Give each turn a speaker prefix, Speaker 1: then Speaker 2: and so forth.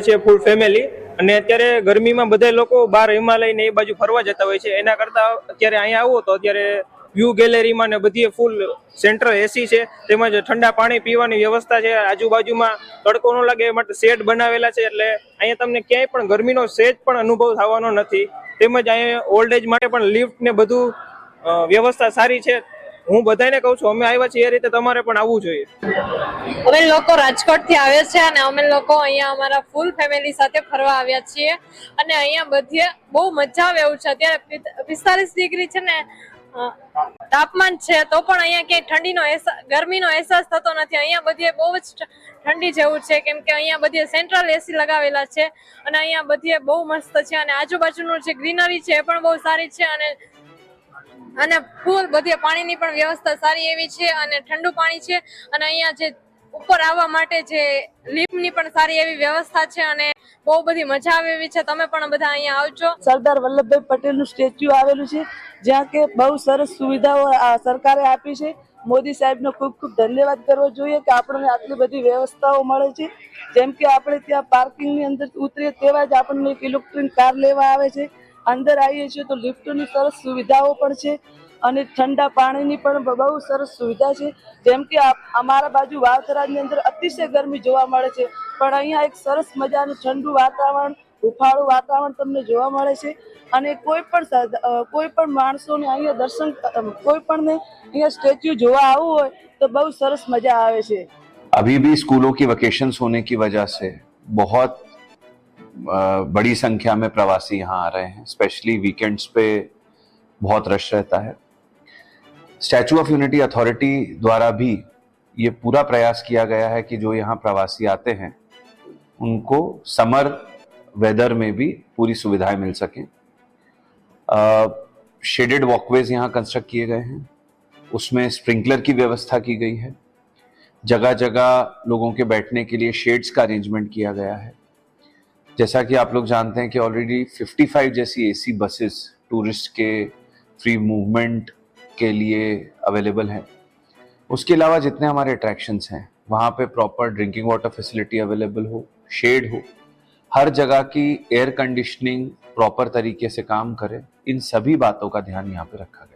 Speaker 1: છે full family, અને અત્યારે ગરમીમાં બધા લોકો બહાર હિમાલય ને એ બાજુ ફરવા જતા હોય છે. એના કરતા અત્યારે અહીંયા આવો તો અત્યારે વ્યૂ ગેલેરીમાં ને બધી ફૂલ સેન્ટ્રલ એસી છે, તેમજ ઠંડા પાણી પીવાની વ્યવસ્થા છે. આજુબાજુમાં તડકો ન લાગે એ માટે શેડ બનાવેલા છે, એટલે અહીંયા તમને ક્યાંય પણ ગરમીનો સેજ પણ અનુભવ થવાનો નથી. તેમજ અહીંયા ઓલ્ડ એજ માટે પણ લિફ્ટ ને બધું વ્યવસ્થા સારી છે. હું બધાને કહું છું, અમે આવ્યા છીએ એ રીતે તમારે પણ આવવું જોઈએ.
Speaker 2: અમે લોકો રાજકોટ થી આવ્યા છે અને અમે લોકો અહીંયા અમારા ફૂલ ફેમિલી સાથે ફરવા આવ્યા છીએ અને અહીંયા બધે બહુ મજા આવે એવું છે. અત્યારે 45 ડિગ્રી છે ને તાપમાન છે, તો પણ અહીંયા ક્યાંય ગરમીનો અહેસાસ થતો નથી. અહીંયા બધે બહુ જ ઠંડી જેવું છે, કેમ કે અહીંયા બધે સેન્ટ્રલ એસી લગાવેલા છે અને અહીંયા બધે બહુ મસ્ત છે અને આજુબાજુનું જે ગ્રીનરી છે એ પણ બહુ સારી છે અને ફૂલ બધે પાણીની પણ વ્યવસ્થા સારી એવી છે અને ઠંડુ પાણી છે અને અહીંયા જે ઉપર આવવા માટે જે લિફ્ટની પણ સારી એવી વ્યવસ્થા છે અને બહુ બધી મજા આવે એવી છે. તમે પણ બધા અહીંયા આવજો.
Speaker 3: સરદાર વલ્લભભાઈ પટેલનું સ્ટેચ્યુ આવેલું છે, જ્યાં કે બહુ સરસ સુવિધાઓ સરકારે આપી છે. મોદી સાહેબનો ખૂબ ખૂબ ધન્યવાદ કરવો જોઈએ કે આપણને આટલી બધી વ્યવસ્થાઓ મળે છે. જેમ કે આપણે ત્યાં પાર્કિંગની અંદર ઉતરીએ તેવા જ આપણને એક ઇલેક્ટ્રિક કાર લેવા આવે છે. અંદર આવીએ છીએ તો લિફ્ટની સરસ સુવિધાઓ પણ છે અને ઠંડા પાણીની પણ બહુ સરસ સુવિધા છે. જેમ કે અમારા બાજુ વાવથરાની અંદર અતિશય ગરમી જોવા મળે છે, પણ અહીંયા એક સરસ મજાનું ઠંડુ વાતાવરણ, હુંફાળું વાતાવરણ તમને જોવા મળે છે અને કોઈ પણ માણસોને અહીંયા કોઈ પણને અહીંયા સ્ટેચ્યુ જોવા આવવું હોય તો બહુ સરસ મજા આવે છે.
Speaker 4: अभी भी स्कूलों की वेकेशंस होने की वजह से बहुत बड़ी संख्या में प्रवासी यहाँ आ रहे हैं, स्पेशली वीकेंड्स पे बहुत रश रहता है. स्टैचू ऑफ यूनिटी अथॉरिटी द्वारा भी ये पूरा प्रयास किया गया है कि जो यहाँ प्रवासी आते हैं उनको समर वेदर में भी पूरी सुविधाएं मिल सकें. शेडेड वॉकवेज यहाँ कंस्ट्रक्ट किए गए हैं, उसमें स्प्रिंकलर की व्यवस्था की गई है. जगह जगह लोगों के बैठने के लिए शेड्स का अरेंजमेंट किया गया है. जैसा कि आप लोग जानते हैं कि ऑलरेडी 55 जैसी एसी बसेस टूरिस्ट के फ्री मूवमेंट के लिए अवेलेबल हैं. उसके अलावा जितने हमारे अट्रैक्शंस हैं वहाँ पे proper drinking water facility available हो, शेड हो, हर जगह की एयर कंडीशनिंग प्रॉपर तरीके से काम करे, इन सभी बातों का ध्यान यहाँ पे रखा गया.